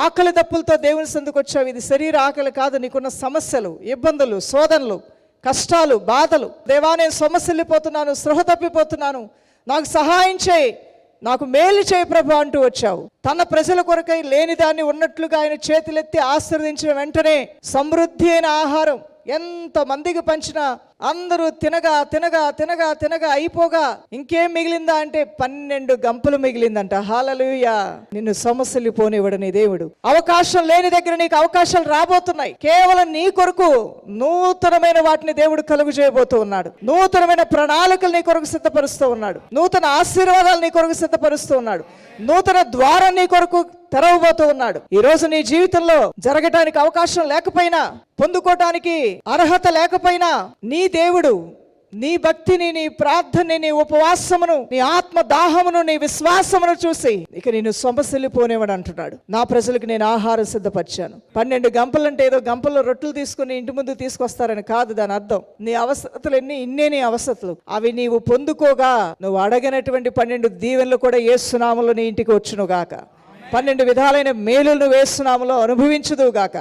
ఆకలి దప్పులతో దేవుని సందుకు వచ్చావు. ఇది శరీర ఆకలి కాదు, నీకున్న సమస్యలు, ఇబ్బందులు, శోధనలు, కష్టాలు, బాధలు. దేవా, నేను సొమ్మసిల్లిపోతున్నాను, స్పృహ తప్పిపోతున్నాను, నాకు సహాయం చేయి, నాకు మేలు చేయి ప్రభు అంటూ వచ్చావు. తన ప్రజల కొరకై లేని దాన్ని ఉన్నట్లుగా ఆయన చేతులెత్తి ఆశీర్వదించిన వెంటనే సమృద్ధి అయిన ఆహారం ఎంత మందికి పంచినా అందరూ తినగా తినగా తినగా తినగా అయిపోగా ఇంకేం మిగిలిందా అంటే 12 గంపలు మిగిలిందంట. హల్లెలూయా. నిన్ను సమస్యలు పోనివ్వడు నీ దేవుడు. అవకాశం లేని దగ్గర నీకు అవకాశాలు రాబోతున్నాయి. కేవలం నీ కొరకు నూతనమైన వాటిని దేవుడు కలుగు చేయబోతూ ఉన్నాడు. నూతనమైన ప్రణాళికలు నీ కొరకు సిద్ధపరుస్తూ ఉన్నాడు. నూతన ఆశీర్వాదాలు నీ కొరకు సిద్ధపరుస్తూ ఉన్నాడు. నూతన ద్వారం నీ కొరకు తెరవబోతూ ఉన్నాడు. ఈ రోజు నీ జీవితంలో జరగటానికి అవకాశం లేకపోయినా, పొందుకోవటానికి అర్హత లేకపోయినా, నీ దేవుడు నీ భక్తిని, నీ ప్రార్థనని, నీ ఉపవాసమును, నీ ఆత్మ దాహమును, నీ విశ్వాసమును చూసి ఇక నేను సొమ్మసిల్లిపోనేవాడు అంటున్నాడు. నా ప్రజలకు నేను ఆహారం సిద్ధపరిచాను. 12 గంపలంటే ఏదో గంపల్లో రొట్టెలు తీసుకుని ఇంటి ముందు తీసుకొస్తారని కాదు దాని అర్థం. నీ అవసరతలు ఇన్నే నీ అవసరతలు. అవి నీవు పొందుకోగా నువ్వు అడగనటువంటి 12 దీవెనలు కూడా యేసు నామములో నీ ఇంటికి వచ్చును గాక. 12 విధాలైన మేలులను యేసు నామములో అనుభవించుదువు గాక.